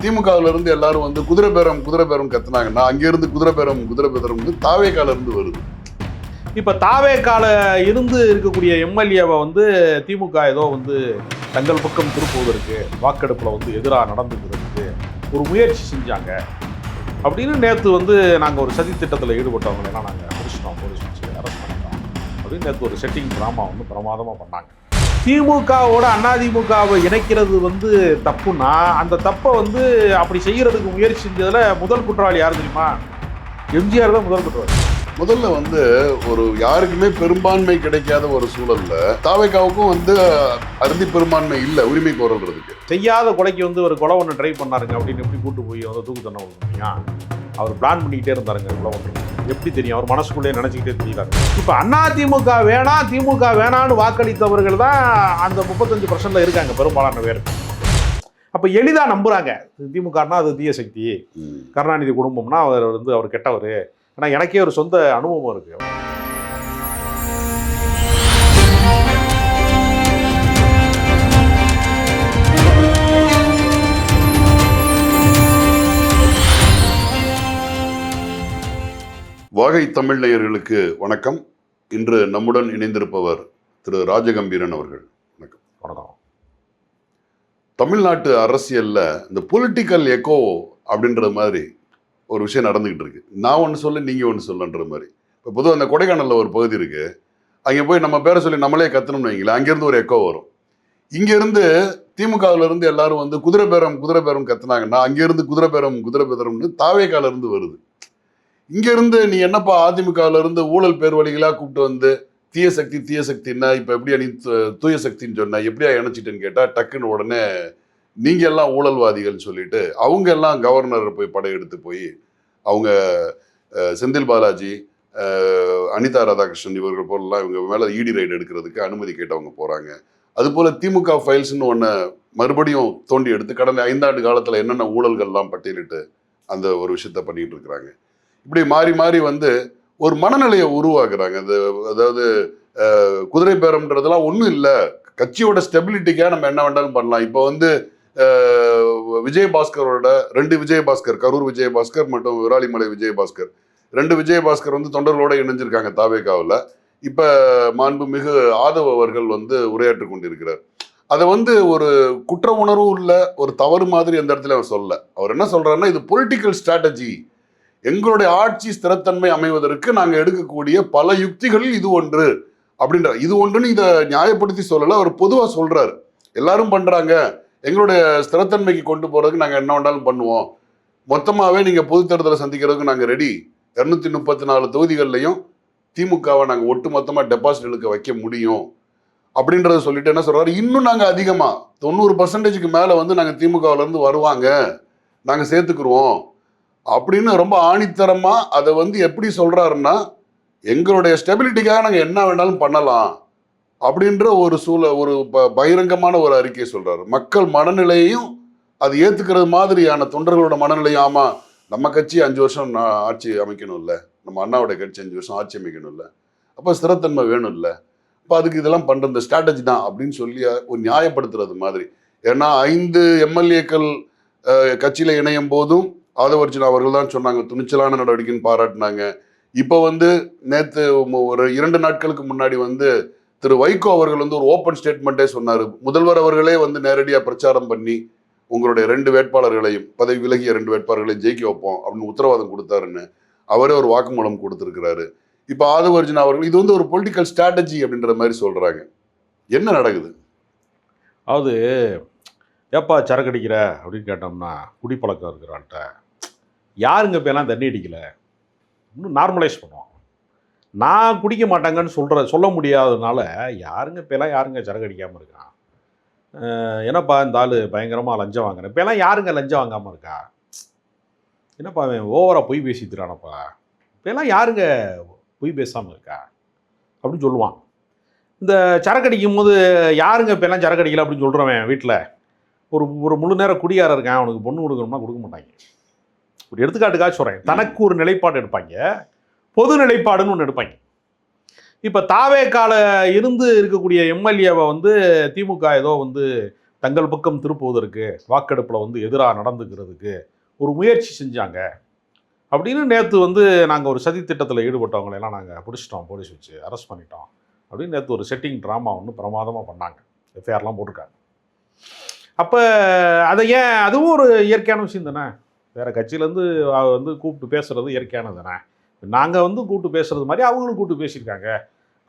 திமுகவுல இருந்து எல்லாரும் வந்து குதிரை பேரம் கத்துனாங்கன்னா அங்கிருந்து குதிரை பேரம் வந்து தாவேக்கால இருந்து வருது. இப்ப தாவேக்கால இருந்து இருக்கக்கூடிய எம்எல்ஏவை வந்து திமுக ஏதோ வந்து தங்கள் பக்கம் திருப்புவதற்கு வாக்கெடுப்புல வந்து எதிராக நடந்துக்கிறதுக்கு ஒரு முயற்சி செஞ்சாங்க அப்படின்னு நேற்று வந்து நாங்கள் ஒரு சதி திட்டத்தில் ஈடுபட்டவங்களெல்லாம் நாங்கள் பிடிச்சிட்டோம், போலீஸ் வச்சு அரெஸ்ட் பண்ணிட்டோம் அப்படின்னு நேற்று ஒரு செட்டிங் ட்ராமா வந்து பிரமாதமாக பண்ணாங்க. திமுகவோட அதிமுகவை இணைக்கிறது வந்து தப்புன்னா அந்த தப்பை வந்து அப்படி செய்யறதுக்கு முயற்சி செஞ்சதுல முதல் குற்றவாளி யார் தெரியுமா? எம்ஜிஆர் தான் முதல் குற்றவாளி. முதல்ல வந்து ஒரு யாருக்குமே பெரும்பான்மை கிடைக்காத ஒரு சூழல்ல தாவேக்காவுக்கும் வந்து அறுதி பெரும்பான்மை இல்லை உரிமை கோரல்றதுக்கு. செய்யாத கொலைக்கு வந்து ஒரு கொலை ஒன்று ட்ரை பண்ணாருங்க அப்படின்னு எப்படி கூட்டு போய் வந்து தூக்கு தண்டனை கொடுத்தீங்க? அவர் பிளான் பண்ணிக்கிட்டே இருந்தாருங்க கொலை ஒன்று. எப்படி தெரியும்? அவர் மனசுக்குள்ளேயே நினைச்சுக்கிட்டே தெரியலாரு. இப்போ அதிமுக வேணாம் திமுக வேணான்னு வாக்களித்தவர்கள் தான் அந்த 35% இருக்காங்க பெரும்பாலான பேர். அப்போ எளிதாக நம்புறாங்க திமுகனா அது தீய சக்தி, கருணாநிதி குடும்பம்னா அவர் வந்து அவர் கெட்டவர். ஆனால் எனக்கே ஒரு சொந்த அனுபவம் இருக்கு. வாகை தமிழ் நேயர்களுக்கு வணக்கம். இன்று நம்முடன் இணைந்திருப்பவர் திரு ராஜகம்பீரன் அவர்கள். வணக்கம். வணக்கம். தமிழ்நாட்டு அரசியல்ல இந்த பொலிட்டிக்கல் எக்கோ அப்படின்ற மாதிரி ஒரு விஷயம் நடந்துகிட்டு இருக்கு. நான் ஒன்று சொல்ல நீங்க ஒன்று சொல்லன்ற மாதிரி. இப்போ பொதுவாக அந்த கொடைக்கானல்ல ஒரு பகுதி இருக்கு, அங்கே போய் நம்ம பேரை சொல்லி நம்மளே கத்தணும்னு வைங்களேன், அங்கேருந்து ஒரு எக்கோ வரும். இங்கேருந்து திமுகவுல இருந்து எல்லாரும் வந்து குதிரை பேரம் கத்துனாங்கன்னா அங்கேருந்து குதிரை பேரம்னு தாவேக்கால இருந்து வருது. இங்கேருந்து நீ என்னப்பா அதிமுகவுல இருந்து ஊழல் பேர் வழிகளாக கூப்பிட்டு வந்து தீய சக்தின்னா இப்போ எப்படியா நீ தூய சக்தின்னு சொன்ன, எப்படியா இணைச்சிட்டுன்னு கேட்டால் டக்குன்னு உடனே நீங்கள் எல்லாம் ஊழல்வாதிகள்னு சொல்லிட்டு அவங்க எல்லாம் கவர்னர் போய் படையெடுத்து போய் அவங்க செந்தில் பாலாஜி, அனிதா ராதாகிருஷ்ணன் இவர்கள் போலலாம் இவங்க மேலே இடி ரைடு எடுக்கிறதுக்கு அனுமதி கேட்டவங்க போகிறாங்க. அதுபோல் திமுக ஃபைல்ஸ்ன்னு ஒன்று மறுபடியும் தோண்டி எடுத்து கடந்த 5 ஆண்டு காலத்தில் என்னென்ன ஊழல்கள்லாம் பட்டியலிட்டு அந்த ஒரு விஷயத்த பண்ணிட்டு இருக்கிறாங்க. இப்படி மாறி மாறி வந்து ஒரு மனநிலையை உருவாக்குறாங்க. அதாவது குதிரை பேரம்ன்றதெல்லாம் ஒன்றும் இல்லை, கட்சியோட ஸ்டெபிலிட்டிக்காக நம்ம என்ன வேண்டாலும் பண்ணலாம். இப்போ வந்து விஜயபாஸ்கரோட 2 விஜயபாஸ்கர், கரூர் விஜயபாஸ்கர் மற்றும் விராலிமலை விஜயபாஸ்கர் 2 விஜயபாஸ்கர் வந்து தொண்டர்களோட இணைஞ்சிருக்காங்க தாவேக்காவில். இப்போ மாண்புமிகு ஆதவ் அவர்கள் வந்து உரையாற்றி கொண்டிருக்கிறார். அதை வந்து ஒரு குற்ற உணர்வு உள்ள ஒரு தவறு மாதிரி எந்த இடத்துல அவர் சொல்ல. அவர் என்ன சொல்றாருன்னா, இது பொலிட்டிக்கல் ஸ்ட்ராட்டஜி, எங்களுடைய ஆட்சி ஸ்திரத்தன்மை அமைவதற்கு நாங்கள் எடுக்கக்கூடிய பல யுக்திகளில் இது ஒன்று அப்படின்ற இது ஒன்றுன்னு இதை நியாயப்படுத்தி சொல்லலை. அவர் பொதுவாக சொல்றாரு, எல்லாரும் பண்றாங்க, எங்களுடைய ஸ்திரத்தன்மைக்கு கொண்டு போறதுக்கு நாங்கள் என்ன வேண்டாலும் பண்ணுவோம், மொத்தமாகவே நீங்கள் பொது தேர்தலை சந்திக்கிறதுக்கு நாங்கள் ரெடி, 234 தொகுதிகள்லையும் திமுகவை நாங்கள் ஒட்டு மொத்தமாக டெபாசிட் இழுக்க வைக்க முடியும் அப்படின்றத சொல்லிட்டு என்ன சொல்றாரு, இன்னும் நாங்கள் அதிகமாக 90% மேலே வந்து நாங்கள் திமுகவிலேருந்து வருவாங்க, நாங்கள் சேர்த்துக்குருவோம் அப்படின்னு ரொம்ப ஆணித்தரமா அதை வந்து எப்படி சொல்றாருன்னா, எங்களுடைய ஸ்டெபிலிட்டிக்காக நாங்கள் என்ன வேணாலும் பண்ணலாம் அப்படின்ற ஒரு ஒரு பகிரங்கமான ஒரு அறிக்கையை சொல்றாரு. மக்கள் மனநிலையையும் அது ஏத்துக்கிறது மாதிரியான தொண்டர்களோட மனநிலையும், ஆமா நம்ம கட்சி 5 வருஷம் ஆட்சி அமைக்கணும் இல்லை, நம்ம அண்ணாவோட கட்சி 5 வருஷம் ஆட்சி அமைக்கணும் இல்லை, அப்போ ஸ்திரத்தன்மை வேணும் இல்லை, அப்போ அதுக்கு இதெல்லாம் பண்ற ஸ்ட்ராட்டஜி தான் அப்படின்னு சொல்லி ஒரு நியாயப்படுத்துறது மாதிரி. ஏன்னா 5 எம்எல்ஏக்கள் கட்சியில இணையும் போதும் ஆதவர்ஜுனா அவர்கள் தான் சொன்னாங்க, துணிச்சலான நடவடிக்கைன்னு பாராட்டினாங்க. இப்போ வந்து நேற்று ஒரு 2 நாட்களுக்கு முன்னாடி வந்து திரு வைகோ அவர்கள் வந்து ஒரு ஓப்பன் ஸ்டேட்மெண்ட்டே சொன்னார். முதல்வர் அவர்களே வந்து நேரடியாக பிரச்சாரம் பண்ணி உங்களுடைய 2 வேட்பாளர்களையும், பதவி விலகிய 2 வேட்பாளர்களையும் ஜெயிக்க வைப்போம் அப்படின்னு உத்தரவாதம் கொடுத்தாருன்னு அவரே ஒரு வாக்குமூலம் கொடுத்துருக்கிறாரு. இப்போ ஆதவர்ஜுனா அவர்கள் இது வந்து ஒரு பொலிட்டிக்கல் ஸ்ட்ராட்டஜி அப்படின்ற மாதிரி சொல்றாங்க. என்ன நடக்குது? அதாவது ஏப்பா சரக்கு அடிக்கிற அப்படின்னு கேட்டோம்னா, குடிப்பழக்கம் இருக்கிறான்ட்ட யாருங்க இப்போலாம் தண்ணி அடிக்கல, இன்னும் நார்மலைஸ் பண்ணுவாங்க. நான் குடிக்க மாட்டாங்கன்னு சொல்ல முடியாததுனால யாருங்க சரக்கு அடிக்காமல் இருக்கான், என்னப்பா இந்த ஆள் பயங்கரமாக லஞ்சம் வாங்குறேன், இப்போலாம் யாருங்க லஞ்சம் வாங்காமல் இருக்கா, என்னப்பா அவன் ஓவராக பொய் பேசிட்டுறானப்பா, இப்போலாம் யாருங்க பொய் பேசாமல் இருக்கா அப்படின்னு சொல்லுவான். இந்த சரக்கு அடிக்கும் போது யாருங்க இப்போலாம் சரக்கு அடிக்கல அப்படின்னு சொல்கிறவன் வீட்டில் ஒரு முழு நேரம் குடியார இருக்கான், அவனுக்கு பொண்ணு கொடுக்கணும்னா கொடுக்க மாட்டாங்க. ஒரு எடுத்துக்காட்டுக்காக சொல்கிறேன், தனக்கு ஒரு நிலைப்பாடு எடுப்பாங்க, பொது நிலைப்பாடுன்னு ஒன்று எடுப்பாங்க. இப்போ தாவேக்கால இருந்து இருக்கக்கூடிய எம்எல்ஏவை வந்து திமுக ஏதோ வந்து தங்கள் பக்கம் திருப்புவதற்கு, வாக்கெடுப்பில் வந்து எதிராக நடந்துக்கிறதுக்கு ஒரு முயற்சி செஞ்சாங்க அப்படின்னு நேற்று வந்து நாங்கள் ஒரு சதி திட்டத்தில் ஈடுபட்டவங்களெல்லாம் நாங்கள் பிடிச்சிட்டோம், போலீஸ் வச்சு அரெஸ்ட் பண்ணிட்டோம் அப்படின்னு நேற்று ஒரு செட்டிங் ட்ராமா ஒன்று பிரமாதமாக பண்ணாங்க, எஃப்ஐஆர்லாம் போட்டிருக்காங்க. அப்போ அதை ஏன், அதுவும் ஒரு இயற்கையான விஷயம் தானே. வேறு கட்சியிலேருந்து வந்து கூப்பிட்டு பேசுகிறது இயற்கையானது தானே. நாங்கள் வந்து கூப்பிட்டு பேசுகிறது மாதிரி அவங்களும் கூப்பிட்டு பேசியிருக்காங்க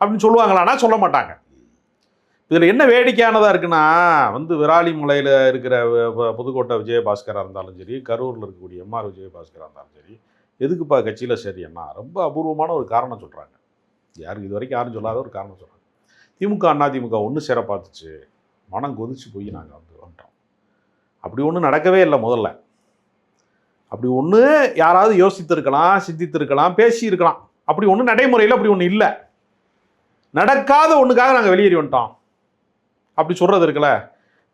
அப்படின்னு சொல்லுவாங்களான்னா சொல்ல மாட்டாங்க. இதில் என்ன வேடிக்கையானதாக இருக்குன்னா, வந்து விராலிமலையில் இருக்கிற புதுக்கோட்டை விஜயபாஸ்கராக இருந்தாலும் சரி, கரூரில் இருக்கக்கூடிய எம்ஆர் விஜயபாஸ்கராக இருந்தாலும் சரி, எதுக்குப்பா கட்சியில் சரின்னா ரொம்ப அபூர்வமான ஒரு காரணம் சொல்கிறாங்க. யாருக்கு இது வரைக்கும் யாரும் சொல்லாத ஒரு காரணம் சொல்கிறாங்க. திமுக அதிமுக ஒன்று சேர பார்த்துச்சு, மனம் கொதிச்சு போய் நாங்கள் வந்துட்டோம். அப்படி ஒன்றும் நடக்கவே இல்லை. முதல்ல அப்படி ஒன்று யாராவது யோசித்திருக்கலாம், சிந்தித்திருக்கலாம், பேசியிருக்கலாம். அப்படி ஒன்று நடைமுறையில் அப்படி ஒன்று இல்லை. நடக்காத ஒன்றுக்காக நாங்கள் வெளியேறி வந்துட்டோம் அப்படி சொல்கிறது இருக்குல்ல.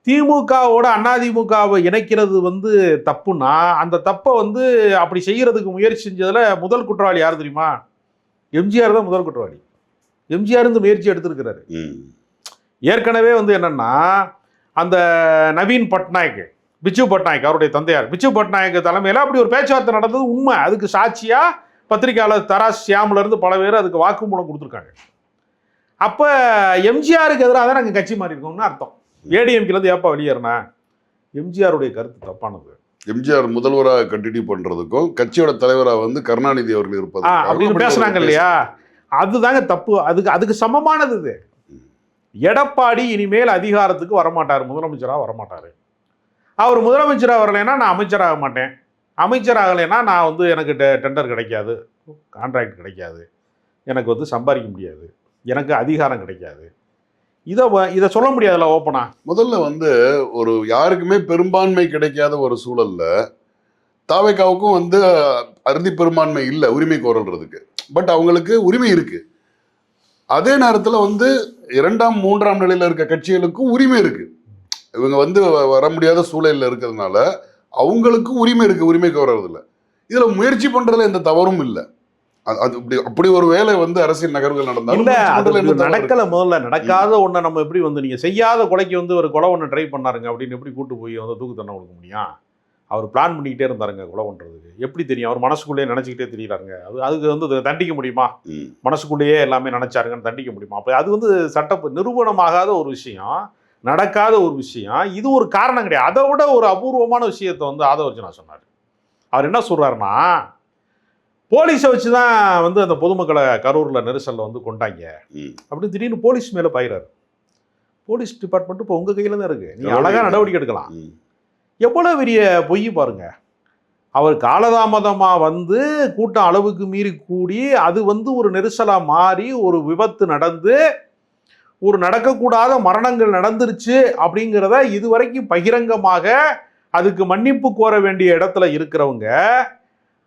திமுகவோட அதிமுகவை இணைக்கிறது வந்து தப்புன்னா, அந்த தப்பை வந்து அப்படி செய்கிறதுக்கு முயற்சி செஞ்சதில் முதல் குற்றவாளி யார் தெரியுமா? எம்ஜிஆர் தான் முதல் குற்றவாளி. எம்ஜிஆர் இந்த முயற்சி எடுத்திருக்கிறாரு. ஏற்கனவே வந்து என்னன்னா, அந்த நவீன் பட்நாயக், பிச்சு பட்நாயக் அவருடைய தந்தையார் பிச்சு பட்நாயக் தலைமையில் அப்படி ஒரு பேச்சுவார்த்தை நடந்தது உண்மை. அதுக்கு சாட்சியாக பத்திரிகையாளர் தராஸ் ஷியாம்லேருந்து பல பேர் அதுக்கு வாக்குமூலம் கொடுத்துருக்காங்க. அப்போ எம்ஜிஆருக்கு எதிராக தான் நாங்கள் கட்சி மாறி இருக்கோம்னு அர்த்தம். ஏடிஎம்கேலேருந்து ஏப்பா வெளியேறினா? எம்ஜிஆருடைய கருத்து தப்பானது. எம்ஜிஆர் முதல்வராக கண்டினியூ பண்ணுறதுக்கும் கட்சியோட தலைவராக வந்து கருணாநிதி அவர்கள் இருப்பது அப்படின்னு பேசுனாங்க இல்லையா, அதுதாங்க தப்பு. அதுக்கு சமமானது இது. எடப்பாடி இனிமேல் அதிகாரத்துக்கு வரமாட்டார், முதலமைச்சராக வரமாட்டார். அவர் முதலமைச்சராக வரலைன்னா நான் அமைச்சராக மாட்டேன், அமைச்சராகலைன்னா நான் வந்து எனக்கு டெண்டர் கிடைக்காது, கான்ட்ராக்ட் கிடைக்காது, எனக்கு வந்து சம்பாதிக்க முடியாது, எனக்கு அதிகாரம் கிடைக்காது. இதை சொல்ல முடியாதுல்ல ஓப்பனா. முதல்ல வந்து ஒரு யாருக்குமே பெரும்பான்மை கிடைக்காத ஒரு சூழல்ல தாவேகாவுக்கும் வந்து அறுதி பெரும்பான்மை இல்லை உரிமை கோரல்றதுக்கு. பட் அவங்களுக்கு உரிமை இருக்கு. அதே நேரத்தில் வந்து 2ஆம் 3ஆம் நிலையில் இருக்க கட்சிகளுக்கும் உரிமை இருக்கு. இவங்க வந்து வர முடியாத சூழலில் இருக்கிறதுனால அவங்களுக்கும் உரிமை இருக்கு உரிமை கோரறதுல. இதுல முயற்சி பண்றதுல எந்த தவறும் இல்லை. அது அப்படி ஒரு வேலை வந்து அரசியல் நகர்வுகள் நடக்கல. முதல்ல நடக்காத ஒன்றை நம்ம எப்படி வந்து நீங்க செய்யாத கொலைக்கு வந்து ஒரு கொலை ஒன்று ட்ரை பண்ணாருங்க அப்படின்னு எப்படி கூட்டு போய் வந்து தூக்கு தண்டனை கொடுக்க முடியும்? அவர் பிளான் பண்ணிக்கிட்டே இருந்தாருங்க கொலை பண்றதுக்கு. எப்படி தெரியும்? அவர் மனசுக்குள்ளேயே நினைச்சுக்கிட்டே தெரியுறாருங்க. அதுக்கு வந்து தண்டிக்க முடியுமா? மனசுக்குள்ளேயே எல்லாமே நினைச்சாருங்கன்னு தண்டிக்க முடியுமா? அப்போ அது வந்து சட்ட நிரூபணமாகாத ஒரு விஷயம், நடக்காத ஒரு விஷயம். இது ஒரு காரணம் கிடையாது. அதை விட ஒரு அபூர்வமான விஷயத்தை வந்து ஆதவர்ஜனா சொன்னார். அவர் என்ன சொல்றாருன்னா, போலீஸை வச்சு தான் வந்து அந்த பொதுமக்களை கரூரில் நெரிசலில் வந்து கொண்டாங்க அப்படின்னு திடீர்னு போலீஸ் மேலே பாயிறாரு. போலீஸ் டிபார்ட்மெண்ட் இப்போ உங்கள் கையில் தான் இருக்குது, நீங்கள் அழகாக நடவடிக்கை எடுக்கலாம். எவ்வளோ பெரிய பொய் பாருங்க. அவர் காலதாமதமாக வந்து கூட்டம் அளவுக்கு மீறி கூடி அது வந்து ஒரு நெரிசலாக மாறி ஒரு விபத்து நடந்து ஒரு நடக்கக்கூடாத மரணங்கள் நடந்துருச்சு அப்படிங்கிறத இதுவரைக்கும் பகிரங்கமாக அதுக்கு மன்னிப்பு கோர வேண்டிய இடத்துல இருக்கிறவங்க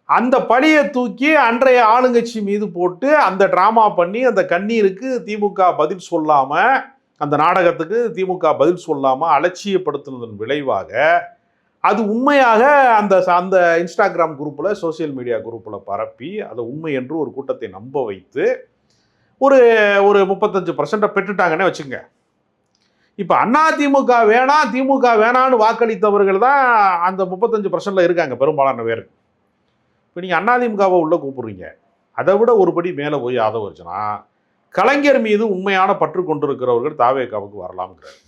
அந்த பழியை தூக்கி அன்றைய ஆளுங்கட்சி மீது போட்டு அந்த டிராமா பண்ணி அந்த கண்ணீருக்கு திமுக பதில் சொல்லாம, அந்த நாடகத்துக்கு திமுக பதில் சொல்லாம அலட்சியப்படுத்துனதன் விளைவாக அது உண்மையாக அந்த அந்த இன்ஸ்டாகிராம் குரூப்பில், சோசியல் மீடியா குரூப்பில் பரப்பி அதை உண்மை என்று ஒரு கூட்டத்தை நம்ப வைத்து ஒரு ஒரு 35% பெற்றுட்டாங்கன்னே வச்சுங்க. இப்போ அதிமுக வேணாம் திமுக வேணான்னு வாக்களித்தவர்கள் தான் அந்த 35%ல இருக்காங்க பெரும்பாலான பேர். இப்போ நீங்கள் அதிமுகவை உள்ளே கூப்பிடுறீங்க. அதை விட ஒருபடி மேலே போய் ஆதவர்ஜனா கலைஞர் மீது உண்மையான பற்று கொண்டிருக்கிறவர்கள் தாவேகாவுக்கு வரலாம்ங்கிறார்.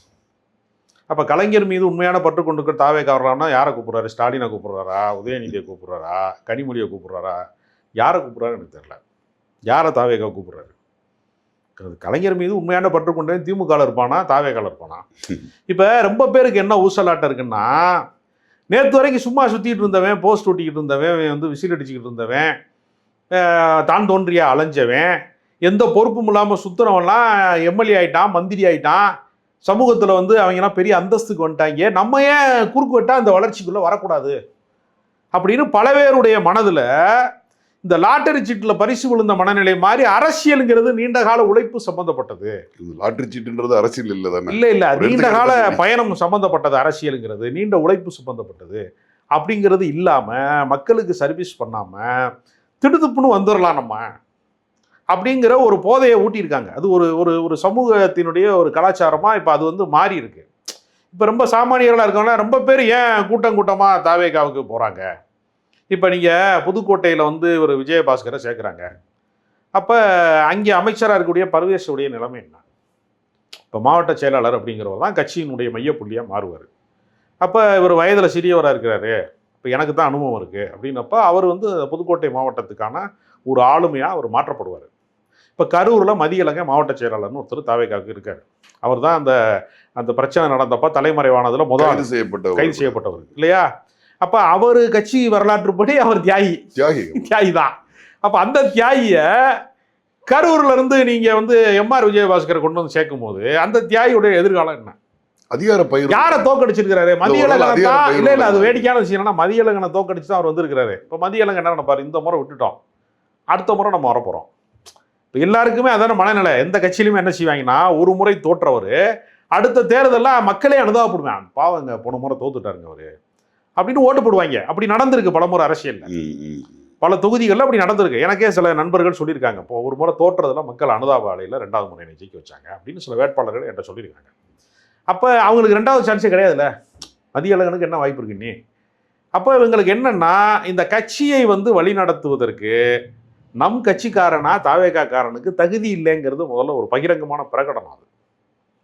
அப்போ கலைஞர் மீது உண்மையான பற்று கொண்டிருக்கிற தாவேகா வரலாம்னா யாரை கூப்பிட்றாரு? ஸ்டாலினை கூப்பிட்றாரா? உதயநிதியை கூப்பிட்றாரா? கனிமொழியை கூப்பிட்றாரா? யாரை கூப்பிட்றாரு எனக்கு தெரியல. யாரை தாவேகா கூப்பிட்றாரு? கலைஞர் மீது உண்மையான பற்று கொண்டு திமுகவில் இருப்பானா தாவேகாவில் இருப்பானா? இப்போ ரொம்ப பேருக்கு என்ன ஊசலாட்டம் இருக்குன்னா, நேற்று வரைக்கும் சும்மா சுற்றிட்டு இருந்தவன், போஸ்ட் ஒட்டிக்கிட்டு இருந்தவன், வந்து விசில் அடிச்சுக்கிட்டு இருந்தவன், தான் தோன்றியா அலைஞ்சவன், எந்த பொறுப்பும் இல்லாமல் சுற்றுறவன்லாம் எம்எல்ஏ ஆகிட்டான், மந்திரி ஆகிட்டான், சமூகத்தில் வந்து அவங்கெல்லாம் பெரிய அந்தஸ்துக்கு வந்துட்டாங்க, நம்ம ஏன் குறுக்கு வெட்டா அந்த வளர்ச்சிக்குள்ளே வரக்கூடாது அப்படின்னு பல பேருடைய மனதில் இந்த லாட்டரி சீட்டில் பரிசு விழுந்த மனநிலை மாதிரி அரசியலுங்கிறது நீண்ட கால உழைப்பு சம்பந்தப்பட்டது. லாட்டரி சீட்டுன்றது அரசியல் இல்லை தானே? இல்லை நீண்ட கால பயணம் சம்பந்தப்பட்டது. அரசியலுங்கிறது நீண்ட உழைப்பு சம்பந்தப்பட்டது. அப்படிங்கிறது இல்லாமல் மக்களுக்கு சர்வீஸ் பண்ணாமல் திடுதுப்புன்னு வந்துடலாம் நம்ம அப்படிங்கிற ஒரு போதையை ஊட்டியிருக்காங்க. அது ஒரு ஒரு ஒரு சமூகத்தினுடைய ஒரு கலாச்சாரமாக இப்போ அது வந்து மாறி இருக்கு. இப்போ ரொம்ப சாமானியர்களாக இருக்கவங்க ரொம்ப பேர் ஏன் கூட்டமாக தாவேகாவுக்கு போகிறாங்க? இப்போ நீங்கள் புதுக்கோட்டையில் வந்து ஒரு விஜயபாஸ்கரை சேர்க்குறாங்க. அப்போ அங்கே அமைச்சராக இருக்கக்கூடிய பர்வேஷுடைய நிலைமை என்ன? இப்போ மாவட்ட செயலாளர் அப்படிங்கிறவர் தான் கட்சியினுடைய மையப்புள்ளியாக மாறுவார். அப்போ இவர் வயதில் சிறியவராக இருக்கிறாரு, இப்போ எனக்கு தான் அனுபவம் இருக்குது அப்படின்னப்போ அவர் வந்து புதுக்கோட்டை மாவட்டத்துக்கான ஒரு ஆளுமையாக அவர் மாற்றப்படுவார். இப்போ கரூரில் மதியழகன் மாவட்ட செயலாளர்னு ஒருத்தர் தாவேகாவுக்கு இருக்கார். அவர் தான் அந்த அந்த பிரச்சனை நடந்தப்போ தலைமறைவானதில் கைது செய்யப்பட்டவர் இல்லையா? அப்போ அவர் கட்சி வரலாற்றுப்படி அவர் தியாகி தான். அப்போ அந்த தியாகியை கரூர்ல இருந்து நீங்கள் வந்து எம்ஆர் விஜயபாஸ்கரை கொண்டு வந்து சேர்க்கும் போது அந்த தியாகியுடைய எதிர்காலம் என்ன? அதிகார பயிர் யாரை தோக்கடிச்சிருக்கிறாரு? மதியழகனை தான். இல்லை அது வேடிக்கையான விஷயம் என்னன்னா மதியழகனை தோக்கடிச்சு தான் அவர் வந்திருக்கிறாரு. இப்போ மதியழகன் என்ன நினைப்பாரு, இந்த முறை விட்டுட்டோம், அடுத்த முறை நம்ம வரப்போகிறோம். இப்போ எல்லாருக்குமே அதான மனநிலை. எந்த கட்சியிலுமே என்ன செய்வாங்கன்னா, ஒரு முறை தோற்றவர் அடுத்த தேர்தலில் மக்களே அனுதாபப்படுவேன், பாவங்க போன முறை தோத்துட்டாருங்க அவரு அப்படின்னு ஓட்டு போடுவாங்க. அப்படி நடந்திருக்கு பல முறை அரசியலில், பல தொகுதிகளில் அப்படி நடந்திருக்கு. எனக்கே சில நண்பர்கள் சொல்லியிருக்காங்க, இப்போ ஒரு முறை தோற்றதுல மக்கள் அனுதாப அலையில் 2வது முறை ஜெயிக்க வச்சாங்க அப்படின்னு சில வேட்பாளர்கள் என்கிட்ட சொல்லியிருக்காங்க. அப்போ அவங்களுக்கு 2வது சான்ஸே கிடையாதுல்ல, மதியழகனுக்கு என்ன வாய்ப்பு இருக்கு நீ? அப்போ இவங்களுக்கு என்னன்னா, இந்த கட்சியை வந்து வழி நடத்துவதற்கு நம் கட்சிக்காரனா தாவேகாக்காரனுக்கு தகுதி இல்லைங்கிறது முதல்ல ஒரு பகிரங்கமான பிரகடனம். அது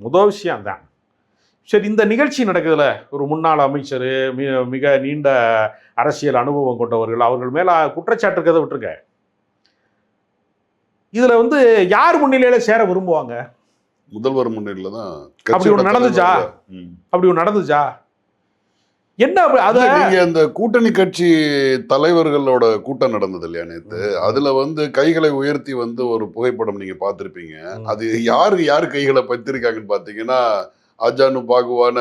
முதல் விஷயம் தான். சரி, இந்த நிகழ்ச்சி நடக்குதுல, ஒரு முன்னாள் அமைச்சர், மிக நீண்ட அரசியல் அனுபவம் கொண்டவர்கள், அவர்கள் மேல குற்றச்சாட்டு இருக்கிறத விட்டுருக்க. இதுல வந்து யார் முன்னிலையில சேர விரும்புவாங்க? முதல்வர் முன்னிலையில தான். அப்படி ஒன்று நடந்துச்சா? என்ன அது? நீங்க அந்த கூட்டணி கட்சி தலைவர்களோட கூட்டம் நடந்தது இல்லையா நேத்து? அதுல வந்து கைகளை உயர்த்தி வந்து ஒரு புகைப்படம் நீங்க பார்த்திருப்பீங்க. அது யாரு கைகளை பத்திருக்காங்கன்னு பாத்தீங்கன்னா, ஆஜானு பாகுவான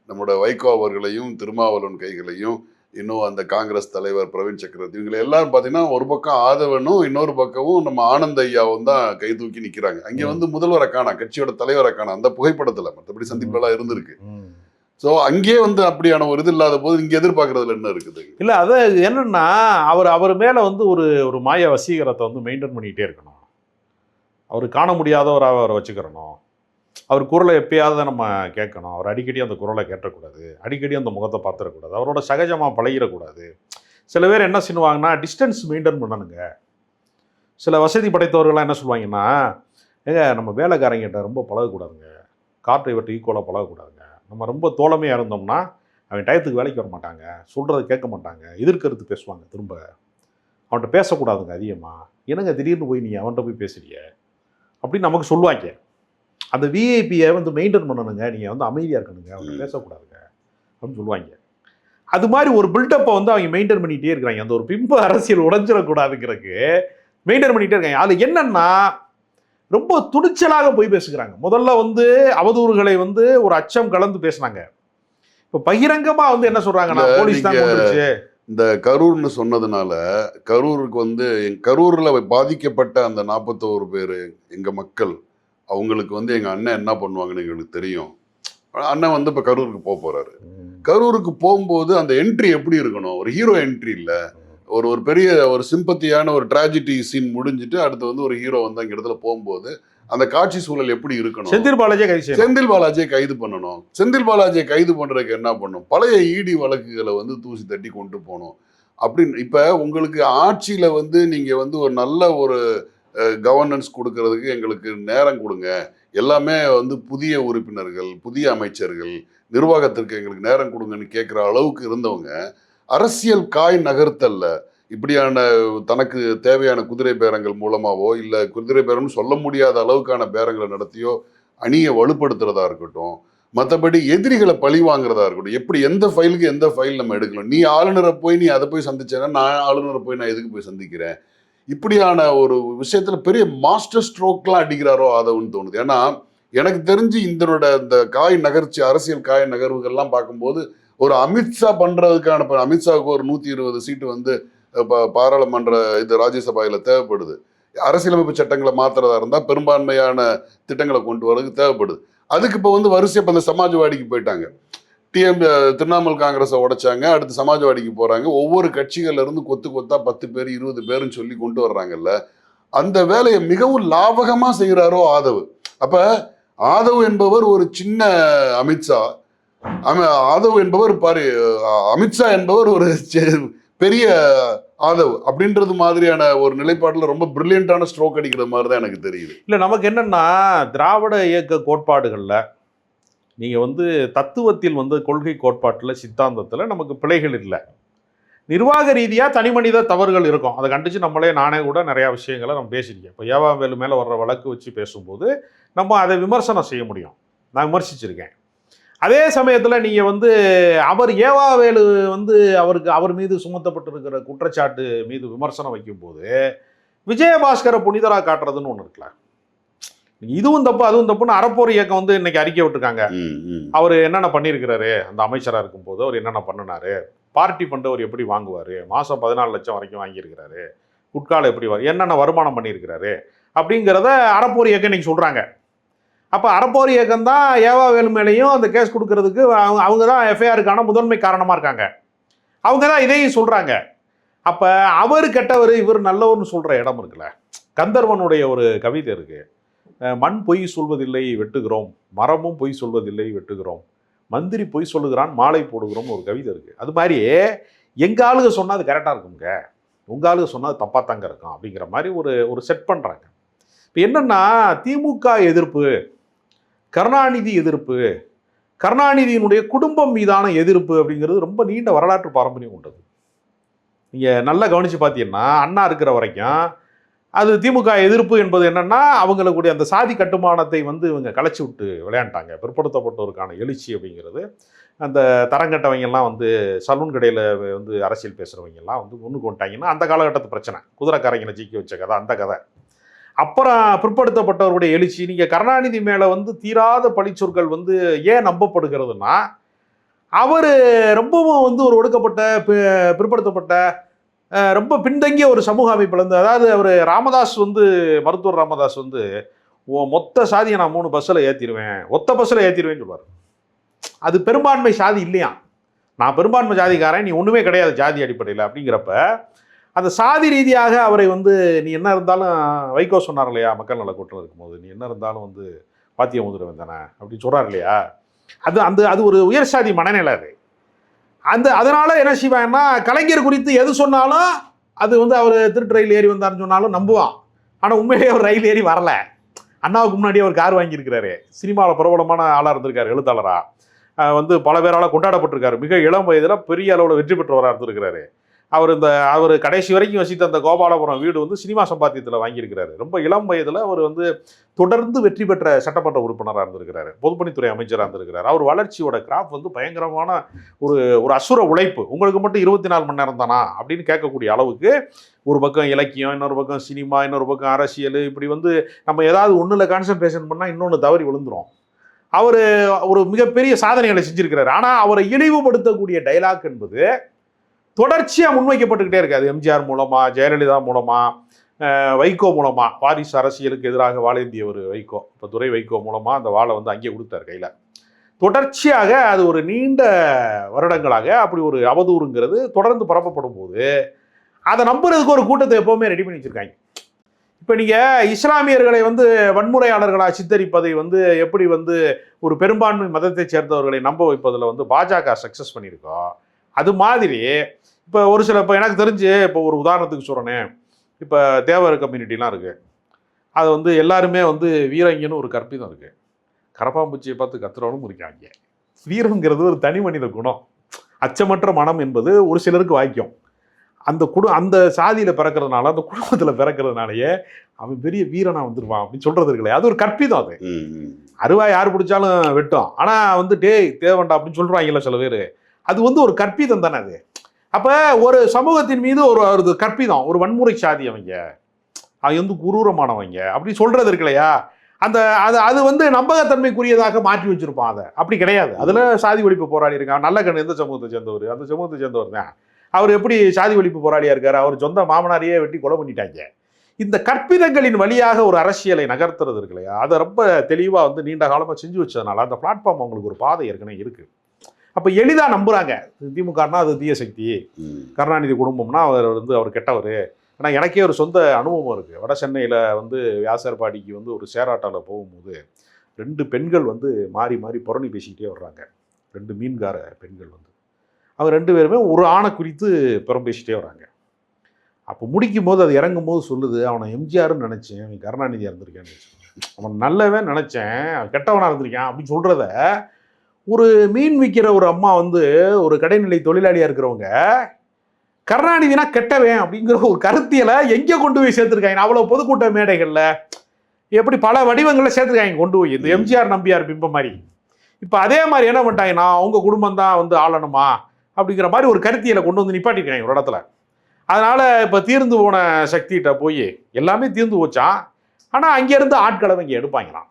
நம்மளோட வைகோ அவர்களையும் திருமாவளவன் கைகளையும், இன்னும் அந்த காங்கிரஸ் தலைவர் பிரவீன் சக்கரவர்த்தி, இவங்களை எல்லாரும் பாத்தீங்கன்னா ஒரு பக்கம் ஆதவனும் இன்னொரு பக்கமும் நம்ம ஆனந்த் ஐயாவும் தான் கை தூக்கி நிக்கிறாங்க. அங்க வந்து முதல்வரை காணா, கட்சியோட தலைவரை காணா அந்த புகைப்படத்துல. மற்றபடி சந்திப்புலாம் இருந்திருக்கு. ஸோ அங்கேயே வந்து அப்படியான ஒரு இது இல்லாத போது இங்கே எதிர்பார்க்கறதுல என்ன இருக்குது? இல்லை, அது என்னன்னா அவர் மேலே வந்து ஒரு மாய வசீகரத்தை வந்து மெயின்டைன் பண்ணிக்கிட்டே இருக்கணும். அவர் காண முடியாதவராக அவரை வச்சுக்கிறணும். அவர் குரலை எப்பயாவது நம்ம கேட்கணும். அவர் அடிக்கடி அந்த குரலை கேட்டக்கூடாது, அடிக்கடி அந்த முகத்தை பார்த்துடக்கூடாது, அவரோட சகஜமாக பழகிடக்கூடாது. சில பேர் என்ன செய்வாங்கன்னா, டிஸ்டன்ஸ் மெயின்டைன் பண்ணணுங்க. சில வசதி படைத்தவர்கள்லாம் என்ன சொல்லுவாங்கன்னா, நம்ம வேலைக்காரங்கிட்ட ரொம்ப பழகக்கூடாதுங்க, கார் டிரைவர்கிட்ட ஈக்குவலாக பழகக்கூடாதுங்க, நம்ம ரொம்ப தோழமையாக இருந்தோம்னா அவன் டயத்துக்கு வேலைக்கு வர மாட்டாங்க, சொல்கிறத கேட்க மாட்டாங்க, எதிர்கருத்து பேசுவாங்க, திரும்ப அவன்கிட்ட பேசக்கூடாதுங்க அதிகமாக, என்னங்க திடீர்னு போய் நீ அவன்கிட்ட போய் பேசுறிய அப்படின்னு நமக்கு சொல்லுவாங்க. அந்த விஐபியை வந்து மெயின்டைன் பண்ணணுங்க, நீங்கள் வந்து அமைதியாக இருக்கணுங்க, அவன்கிட்ட பேசக்கூடாதுங்க அப்படின்னு சொல்லுவாங்க. அது மாதிரி ஒரு பில்டப்பை வந்து அவங்க மெயின்டைன் பண்ணிகிட்டே இருக்கிறாங்க. அந்த ஒரு பிம்ப அரசியல் உடைஞ்சிடக்கூடாதுங்கிறதுக்கு மெயின்டைன் பண்ணிகிட்டே இருக்காங்க. அது என்னன்னா, ரொம்ப துணிச்சலாக போய் பேசுகிறாங்க. முதல்ல வந்து அவதூறுகளை வந்து ஒரு அச்சம் கலந்து பேசினாங்க. இப்போ பகிரங்கமா வந்து என்ன சொல்றாங்கன்னா, போலீஸ் தான் கொண்டுருச்சு. இந்த கரூர்னு சொன்னதுனால, கரூருக்கு வந்து கரூர்ல பாதிக்கப்பட்ட அந்த 41 பேர் எங்க மக்கள், அவங்களுக்கு வந்து எங்க அண்ணன் என்ன பண்ணுவாங்கன்னு எங்களுக்கு தெரியும். அண்ணன் வந்து இப்போ கரூருக்கு போறாரு. கரூருக்கு போகும்போது அந்த என்ட்ரி எப்படி இருக்கணும்? ஒரு ஹீரோ என்ட்ரி இல்லை, ஒரு பெரிய ஒரு சிம்பத்தியான ஒரு ட்ராஜடி சீன் முடிஞ்சிட்டு அடுத்து வந்து ஒரு ஹீரோ வந்து அங்க இடத்துல போகும்போது அந்த காட்சி சூழல் எப்படி இருக்கணும்? செந்தில் பாலாஜியை கைது பண்ணணும். செந்தில் பாலாஜியை கைது பண்றதுக்கு என்ன பண்ணும்? பழைய இடி வழக்குகளை வந்து தூசி தட்டி கொண்டு போகணும் அப்படின்னு. இப்ப உங்களுக்கு ஆட்சியில வந்து நீங்க வந்து ஒரு நல்ல ஒரு கவர்னன்ஸ் கொடுக்கறதுக்கு எங்களுக்கு நேரம் கொடுங்க, எல்லாமே வந்து புதிய உறுப்பினர்கள், புதிய அமைச்சர்கள், நிர்வாகத்திற்கு எங்களுக்கு நேரம் கொடுங்கன்னு கேட்குற அளவுக்கு இருந்தவங்க அரசியல் காய் நகர்த்தல்ல இப்படியான தனக்கு தேவையான குதிரை பேரங்கள் மூலமாவோ இல்லை குதிரை பேரம்னு சொல்ல முடியாத அளவுக்கான பேரங்களை நடத்தியோ அணியை வலுப்படுத்துறதா இருக்கட்டும், மற்றபடி எதிரிகளை பழி வாங்குறதா இருக்கட்டும். எப்படி எந்த ஃபைலுக்கு எந்த ஃபைல் நம்ம எடுக்கலாம்? நீ ஆளுநரை போய் நீ அதை போய் சந்திச்சேன்னா நான் ஆளுநரை போய் நான் எதுக்கு போய் சந்திக்கிறேன்? இப்படியான ஒரு விஷயத்துல பெரிய மாஸ்டர் ஸ்ட்ரோக்லாம் அடிக்கிறாரோ ஆதவன்னு தோணுது. ஏன்னா எனக்கு தெரிஞ்சு இந்த காய் நகர்ச்சி, அரசியல் காய் நகர்வுகள்லாம் பார்க்கும்போது ஒரு அமித்ஷா பண்றதுக்கான, அமித்ஷாவுக்கு ஒரு 120 சீட்டு வந்து பாராளுமன்ற இது ராஜ்யசபாயில தேவைப்படுது. அரசியலமைப்பு சட்டங்களை மாத்துறதா இருந்தா பெரும்பான்மையான திட்டங்களை கொண்டு வரதுக்கு தேவைப்படுது. அதுக்கு இப்போ வந்து வரிசை இப்போ அந்த சமாஜ்வாடிக்கு போயிட்டாங்க. திரிணாமுல் காங்கிரஸை உடைச்சாங்க, அடுத்து சமாஜ்வாடிக்கு போறாங்க. ஒவ்வொரு கட்சிகள்ல இருந்து கொத்தா 10 பேர் 20 பேருன்னு சொல்லி கொண்டு வர்றாங்கல்ல. அந்த வேலையை மிகவும் லாபகமா செய்கிறாரோ ஆதவ். அப்ப ஆதவ் என்பவர் ஒரு சின்ன அமித்ஷா, ஆதவ் என்பவர் பாரு, அமித்ஷா என்பவர் ஒரு பெரிய ஆதவ் அப்படின்றது மாதிரியான ஒரு நிலைப்பாட்டில் ரொம்ப பிரில்லியண்டான ஸ்ட்ரோக் அடிக்கிற மாதிரி தான் எனக்கு தெரியுது. இல்லை, நமக்கு என்னன்னா திராவிட இயக்க கோட்பாடுகளில் நீங்கள் வந்து தத்துவத்தில் வந்து கொள்கை கோட்பாட்டில் சித்தாந்தத்தில் நமக்கு பிழைகள் இல்லை. நிர்வாக ரீதியாக தனி மனித தவறுகள் இருக்கும். அதை கண்டிச்சு நானே கூட நிறையா விஷயங்களை நம்ம பேசியிருக்கேன். இப்போ ஏவாவேலு மேலே வர்ற வழக்கு வச்சு பேசும்போது நம்ம அதை விமர்சனம் செய்ய முடியும். நான் விமர்சிச்சிருக்கேன். அதே சமயத்தில் நீங்கள் வந்து அவர் ஏவாவேலு வந்து அவர் மீது சுமத்தப்பட்டிருக்கிற குற்றச்சாட்டு மீது விமர்சனம் வைக்கும்போது விஜயபாஸ்கரை புனிதராக காட்டுறதுன்னு ஒன்று இருக்குல்ல, இதுவும் தப்பு அதுவும் தப்புன்னு அறப்போர் இயக்கம் வந்து இன்னைக்கு அறிக்கை விட்டுருக்காங்க. அவர் என்னென்ன பண்ணியிருக்கிறாரு, அந்த அமைச்சராக இருக்கும்போது அவர் என்னென்ன பண்ணினாரு, பார்ட்டி ஃபண்ட் அவர் எப்படி வாங்குவார், மாதம் 14 லட்சம் வரைக்கும் வாங்கியிருக்கிறாரு, குட்கால எப்படி என்னென்ன வருமானம் பண்ணியிருக்கிறாரு அப்படிங்கிறத அறப்போர் இயக்கம் இன்னைக்கு சொல்கிறாங்க. அப்போ அறப்போர் இயக்கம் தான் ஏவாவேலு மேலேயும் அந்த கேஸ் கொடுக்கறதுக்கு அவங்க தான் எஃப்ஐஆருக்கான முதன்மை காரணமாக இருக்காங்க. அவங்க தான் இதையும் சொல்கிறாங்க. அப்போ அவர் கெட்டவர் இவர் நல்லவர்னு சொல்கிற இடம் இருக்குல்ல. கந்தர்வனுடைய ஒரு கவிதை இருக்குது, மண் பொய் சொல்வதில்லை வெட்டுகிறோம், மரமும் பொய் சொல்வதில்லை வெட்டுகிறோம், மந்திரி பொய் சொல்லுகிறான் மாலை போடுகிறோம் ஒரு கவிதை இருக்குது. அது மாதிரி எங்கள் ஆளுக சொன்னால் அது கரெக்டாக இருக்குங்க, உங்கள் ஆளுக சொன்னால் அது தப்பாக தாங்க இருக்கும் அப்படிங்கிற மாதிரி ஒரு செட் பண்ணுறாங்க. இப்போ என்னென்னா திமுக எதிர்ப்பு, கருணாநிதி எதிர்ப்பு, கருணாநிதியினுடைய குடும்பம் மீதான எதிர்ப்பு அப்படிங்கிறது ரொம்ப நீண்ட வரலாற்று பாரம்பரியம் கொண்டது. நீங்கள் நல்லா கவனித்து பார்த்தீங்கன்னா அண்ணா இருக்கிற வரைக்கும் அது திமுக எதிர்ப்பு என்பது என்னன்னா அவங்களுடைய அந்த சாதி கட்டுமானத்தை வந்து இவங்க கலைச்சி விட்டு விளையாண்டாங்க. பிற்படுத்தப்பட்டோருக்கான எழுச்சி அப்படிங்கிறது அந்த தரங்கட்டவங்கெல்லாம் வந்து சலூன் கடையில் வந்து அரசியல் பேசுகிறவங்கெல்லாம் வந்து ஒன்று கொண்டாங்கன்னா அந்த காலகட்டத்து பிரச்சனை, குதிரைக்காரங்களை ஜீக்கி வச்ச கதை அந்த கதை. அப்புறம் பிற்படுத்தப்பட்டவருடைய எழுச்சி. நீங்கள் கருணாநிதி மேலே வந்து தீராத பழிச்சொற்கள் வந்து ஏன் நம்பப்படுகிறதுனா அவர் ரொம்பவும் வந்து ஒரு ஒடுக்கப்பட்ட பிற்படுத்தப்பட்ட ரொம்ப பின்தங்கிய ஒரு சமூக அமைப்புலேருந்து, அதாவது அவர் ராமதாஸ் வந்து மருத்துவர் ராமதாஸ் வந்து மொத்த சாதியை நான் 3 பஸ்ஸில் ஏற்றிடுவேன், ஒத்த பஸ்ஸில் ஏற்றிடுவேன்னு சொல்லுவார். அது பெரும்பான்மை சாதி இல்லையா, நான் பெரும்பான்மை ஜாதிக்காரன், நீ ஒன்றுமே கிடையாது ஜாதி அடிப்படையில் அப்படிங்கிறப்ப அந்த சாதி ரீதியாக அவரை வந்து நீ என்ன இருந்தாலும் வைகோ சொன்னார் இல்லையா மக்கள் நல கூட்டம் இருக்கும்போது, நீ என்ன இருந்தாலும் வந்து பாத்திய முதிரவன் தானே அப்படின்னு சொல்கிறார் இல்லையா. அது ஒரு உயர் சாதி மனநிலை. அது அதனால என்ன செய்வாங்கன்னா கலைஞர் குறித்து எது சொன்னாலும் அது வந்து அவர் திருட்டு ரயில் ஏறி வந்தார்னு சொன்னாலும் நம்புவான். ஆனால் உண்மையிலேயே அவர் ரயில் ஏறி வரல. அண்ணாவுக்கு முன்னாடி அவர் கார் வாங்கியிருக்கிறாரு, சினிமாவில் பிரபலமான ஆளாக இருந்திருக்காரு, எழுத்தாளராக வந்து பல பேரால் கொண்டாடப்பட்டிருக்காரு, மிக இளம் வயதில் பெரிய அளவில் வெற்றி பெற்றவராக இருந்திருக்கிறாரு. அவர் கடைசி வரைக்கும் வசித்த அந்த கோபாலபுரம் வீடு வந்து சினிமா சம்பாத்தியத்தில் வாங்கியிருக்கிறாரு. ரொம்ப இளம் வயதில் அவர் வந்து தொடர்ந்து வெற்றி பெற்ற சட்டமன்ற உறுப்பினராக இருந்திருக்கிறாரு, பொதுப்பணித்துறை அமைச்சராக இருந்திருக்கிறார். அவர் வளர்ச்சியோட கிராஃப் வந்து பயங்கரமான ஒரு அசுர உழைப்பு. உங்களுக்கு மட்டும் 24 மணி நேரம் தானா அப்படின்னு கேட்கக்கூடிய அளவுக்கு ஒரு பக்கம் இலக்கியம், இன்னொரு பக்கம் சினிமா, இன்னொரு பக்கம் அரசியல், இப்படி வந்து நம்ம ஏதாவது ஒன்றில் கான்சன்ட்ரேஷன் பண்ணால் இன்னொன்று தவறி விழுந்துரும். அவர் ஒரு மிகப்பெரிய சாதனைகளை செஞ்சிருக்கிறார். ஆனால் அவரை இழிவுபடுத்தக்கூடிய டைலாக் என்பது தொடர்ச்சியாக முன்வைக்கப்பட்டுக்கிட்டே இருக்காது. எம்ஜிஆர் மூலமாக, ஜெயலலிதா மூலமாக, வைகோ மூலமாக, வாரிசு அரசியலுக்கு எதிராக வாழேந்தியவர் வைகோ, இப்போ துரை வைகோ மூலமாக அந்த வாழை வந்து அங்கேயே கொடுத்தார் கையில். தொடர்ச்சியாக அது ஒரு நீண்ட வருடங்களாக அப்படி ஒரு அவதூறுங்கிறது தொடர்ந்து பரப்பப்படும் போது அதை நம்புறதுக்கு ஒரு கூட்டத்தை எப்போவுமே ரெடி பண்ணி வச்சுருக்காங்க. இப்போ நீங்கள் இஸ்லாமியர்களை வந்து வன்முறையாளர்களாக சித்தரிப்பதை வந்து எப்படி வந்து ஒரு பெரும்பான்மை மதத்தை சேர்ந்தவர்களை நம்ப வைப்பதில் வந்து பாஜக சக்ஸஸ் பண்ணியிருக்கோம், அது மாதிரி இப்போ ஒரு சில, இப்போ எனக்கு தெரிஞ்சு, இப்போ ஒரு உதாரணத்துக்கு சொல்கிறேனே, இப்போ தேவர் கம்யூனிட்டிலாம் இருக்குது, அது வந்து எல்லாருமே வந்து வீரங்கன்னு ஒரு கற்பிதம் இருக்குது. கரப்பாம்பூச்சியை பார்த்து கத்துறவனும் இருக்காங்க. வீரங்கிறது ஒரு தனி மனித குணம், அச்சமற்ற மனம் என்பது ஒரு சிலருக்கு வாய்க்கும். அந்த சாதியில் பிறக்கிறதுனால, அந்த குடும்பத்தில் பிறக்கிறதுனாலயே அவன் பெரிய வீரனா வந்துருவான் அப்படின்னு சொல்றது இருக்குல்ல, அது ஒரு கற்பிதம். அது அருவா யார் பிடிச்சாலும் வெட்டும், ஆனால் வந்து தேவண்டா அப்படின்னு சொல்றாங்கல்ல சில பேர், அது வந்து ஒரு கற்பிதம் தானே அது. அப்போ ஒரு சமூகத்தின் மீது ஒரு கற்பிதம், ஒரு வன்முறை சாதி அவங்க வந்து குரூரமானவங்க அப்படி சொல்றது இருக்கு இல்லையா, அது வந்து நம்பகத்தன்மைக்குரியதாக மாற்றி வச்சிருப்பான். அதை அப்படி கிடையாது. அதில் சாதி ஒழிப்பு போராடி இருக்கான். நல்ல கண் எந்த சமூகத்தை சேர்ந்தவர், அந்த சமூகத்தை சேர்ந்தவர் தான். அவர் எப்படி சாதி ஒழிப்பு போராடியா இருக்காரு, அவர் சொந்த மாமனாரையே வெட்டி கொலை பண்ணிட்டாங்க. இந்த கற்பிதங்களின் வழியாக ஒரு அரசியலை நகர்த்துறது இருக்கு இல்லையா, அதை ரொம்ப தெளிவாக வந்து நீண்ட காலமாக செஞ்சு வச்சதுனால அந்த பிளாட்ஃபார்ம் அவங்களுக்கு ஒரு பாதை ஏற்கனவே இருக்குது. அப்போ எளிதாக நம்புகிறாங்க. திமுகனா அது தீய சக்தி, கருணாநிதி குடும்பம்னா அவர் கெட்டவர். ஆனால் எனக்கே ஒரு சொந்த அனுபவம் இருக்குது. வட சென்னையில் வந்து வியாசர்பாடிக்கு வந்து ஒரு சேராட்டாவில் போகும்போது 2 பெண்கள் வந்து மாறி மாறி புரணி பேசிக்கிட்டே வர்றாங்க. 2 மீன்கார பெண்கள் வந்து அவங்க 2 பேருமே ஒரு ஆணை குறித்து புறம் பேசிட்டே வராங்க. அப்போ முடிக்கும் போது அது இறங்கும் போது சொல்லுது, அவனை எம்ஜிஆர்னு நினச்சேன், அவன் கருணாநிதியாக இருந்திருக்கேன்னு, அவன் நல்லவன் நினச்சேன், அவன் கெட்டவனாக இருந்திருக்கான் அப்படின்னு சொல்கிறத ஒரு மீன் விற்கிற ஒரு அம்மா வந்து ஒரு கடைநிலை தொழிலாளியாக இருக்கிறவங்க கருணாநிதினா கெட்டவன் அப்படிங்கிற ஒரு கருத்தியலை எங்கே கொண்டு போய் சேர்த்துருக்காங்க. அவ்வளோ பொதுக்கூட்ட மேடைகளில் எப்படி பல வடிவங்களில் சேர்த்துருக்காங்க கொண்டு போய், இந்த எம்ஜிஆர் நம்பியார் பிம்பம் மாதிரி. இப்போ அதே மாதிரி என்ன பண்ணிட்டாங்க, நான் அவங்க குடும்பம் தான் வந்து ஆளணுமா அப்படிங்கிற மாதிரி ஒரு கருத்தியலை கொண்டு வந்து நிப்பாட்டிருக்காங்க ஒரு இடத்துல. அதனால் இப்போ தீர்ந்து போன சக்திகிட்ட போய் எல்லாமே தீர்ந்து போச்சான். ஆனால் அங்கேருந்து ஆட்களை இங்கே எடுப்பாங்களாம்.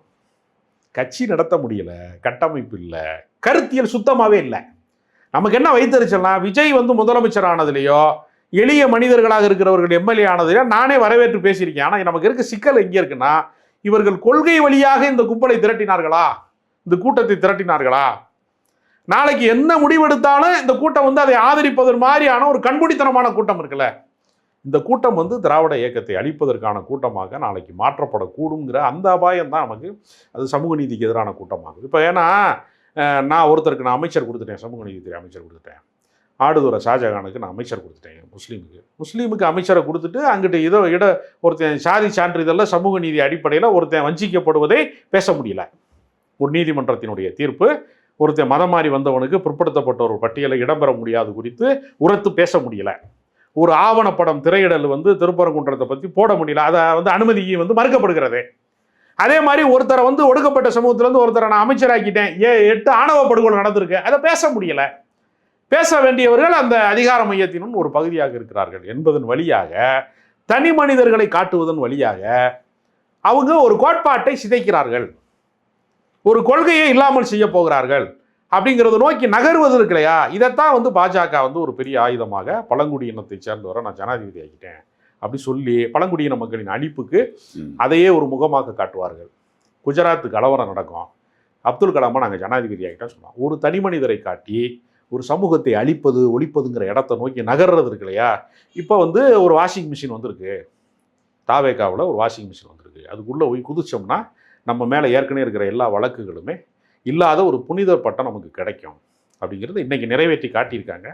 கட்சி நடத்த முடியலை, கட்டமைப்பு இல்லை, கருத்தியல் சுத்தமாகவே இல்லை. நமக்கு என்ன வைத்தறிச்சல்னா, விஜய் வந்து முதலமைச்சர் ஆனதுலையோ எளிய மனிதர்களாக இருக்கிறவர்கள் எம்எல்ஏ ஆனதுலையோ நானே வரவேற்று பேசியிருக்கேன். ஆனால் நமக்கு இருக்க சிக்கல் எங்கே இருக்குன்னா, இவர்கள் கொள்கை வழியாக இந்த கும்பலை திரட்டினார்களா, இந்த கூட்டத்தை திரட்டினார்களா, நாளைக்கு என்ன முடிவெடுத்தாலும் இந்த கூட்டம் வந்து அதை ஆதரிப்பதன் மாதிரியான ஒரு கண்மூடித்தனமான கூட்டம் இருக்குல்ல, இந்த கூட்டம் வந்து திராவிட இயக்கத்தை அழிப்பதற்கான கூட்டமாக நாளைக்கு மாற்றப்படக்கூடுங்கிற அந்த அபாயம் தான் நமக்கு. அது சமூக நீதிக்கு எதிரான கூட்டமாகுது. இப்போ ஏன்னா நான் ஒருத்தருக்கு நான் அமைச்சர் கொடுத்துட்டேன், சமூக நீதித்துறை அமைச்சர் கொடுத்துட்டேன், ஆடுதுறை ஷாஜகானுக்கு நான் அமைச்சர் கொடுத்துட்டேன், முஸ்லீமுக்கு அமைச்சரை கொடுத்துட்டு அங்கிட்டு ஒருத்தன் சாதி சான்றிதழில் சமூக நீதி அடிப்படையில் ஒருத்தன் வஞ்சிக்கப்படுவதை பேச முடியல. ஒரு நீதிமன்றத்தினுடைய தீர்ப்பு, ஒருத்தன் மதம் மாறி வந்தவனுக்கு பிற்படுத்தப்பட்ட ஒரு பட்டியலை இடம்பெற முடியாது குறித்து உரத்து பேச முடியல. ஒரு ஆவணப்படம் திரையிடல் வந்து திருப்பரங்குன்றத்தை பற்றி போட முடியல, அதை வந்து அனுமதி வந்து மறுக்கப்படுகிறது. அதே மாதிரி ஒருத்தரை வந்து ஒடுக்கப்பட்ட சமூகத்திலேருந்து ஒருத்தரை நான் அமைச்சராக்கிட்டேன், 8 ஆணவ படுகொலை நடந்திருக்கு, அதை பேச முடியல. பேச வேண்டியவர்கள் அந்த அதிகார மையத்தினும் ஒரு பகுதியாக இருக்கிறார்கள் என்பதன் வழியாக, தனி மனிதர்களை காட்டுவதன் வழியாக அவங்க ஒரு கோட்பாட்டை சிதைக்கிறார்கள், ஒரு கொள்கையை இல்லாமல் செய்ய போகிறார்கள் அப்படிங்கிறத நோக்கி நகர்வது இருக்கு இல்லையா. இதைத்தான் வந்து பாஜக வந்து ஒரு பெரிய ஆயுதமாக பழங்குடியினத்தை சேர்ந்தவரை நான் ஜனாதிபதி ஆகிட்டேன் அப்படி சொல்லி பழங்குடியின மக்களின் அழிப்புக்கு அதையே ஒரு முகமாக காட்டுவார்கள். குஜராத் கலவரம் நடக்கும், அப்துல் கலாமை நாங்கள் ஜனாதிபதி ஆகிட்டோம் சொன்னோம். ஒரு தனி மனிதரை காட்டி ஒரு சமூகத்தை அழிப்பது ஒழிப்பதுங்கிற இடத்த நோக்கி நகர்றது இருக்கு இல்லையா. இப்போ வந்து ஒரு வாஷிங் மிஷின் வந்திருக்கு, தாவேகாவில் ஒரு வாஷிங் மிஷின் வந்திருக்கு, அதுக்குள்ளே போய் குதிச்சோம்னா நம்ம மேலே ஏற்கனவே இருக்கிற எல்லா வழக்குகளுமே இல்லாத ஒரு புனித பட்டம் நமக்கு கிடைக்கும் அப்படிங்கிறது இன்றைக்கி நிறைவேற்றி காட்டியிருக்காங்க.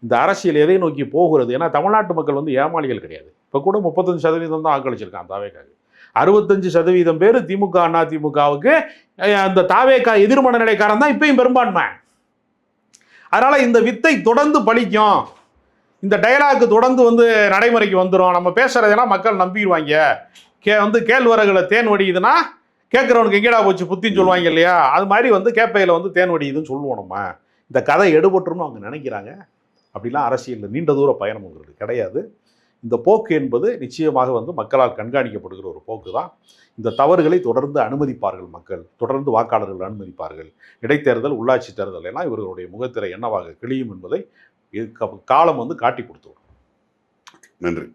இந்த அரசியல் எதை நோக்கி போகிறது, ஏன்னா தமிழ்நாட்டு மக்கள் வந்து ஏமாளிகள் கிடையாது. இப்போ கூட 35% தான் வாக்களிச்சிருக்கான் தாவேகாவுக்கு. 65% பேர் திமுக அண்ணா திமுகவுக்கு அந்த தாவேகா எதிர்மன நிலைக்காரன் தான் இப்பயும் பெரும்பான்மை. அதனால் இந்த வித்தை தொடர்ந்து பலிக்கும், இந்த டயலாக் தொடர்ந்து வந்து நடைமுறைக்கு வந்துடும். நம்ம பேசுகிறதெல்லாம் மக்கள் நம்பிடுவாங்க. வந்து கேழ்வரகுல தேன் வடியுதுன்னா கேட்குறவனுக்கு எங்கேடா போச்சு புத்தின்னு சொல்லுவாங்க இல்லையா, அது மாதிரி வந்து கேப்பையில் வந்து தேன் வடியுதுன்னு சொல்லுவோம். நம்ம இந்த கதை எடுபட்டுருன்னு அவங்க நினைக்கிறாங்க. அப்படிலாம் அரசியலில் நீண்ட தூர பயணம்ங்கிறது கிடையாது. இந்த போக்கு என்பது நிச்சயமாக வந்து மக்களால் கண்காணிக்கப்படுகிற ஒரு போக்கு தான். இந்த தவறுகளை தொடர்ந்து அனுமதிப்பார்கள் மக்கள், தொடர்ந்து வாக்காளர்கள் அனுமதிப்பார்கள். இடைத்தேர்தல், உள்ளாட்சி தேர்தல் எல்லாம் இவர்களுடைய முகத்திரை என்னவாக கிளியும் என்பதை காலம் வந்து காட்டி கொடுத்துரும். நன்றி.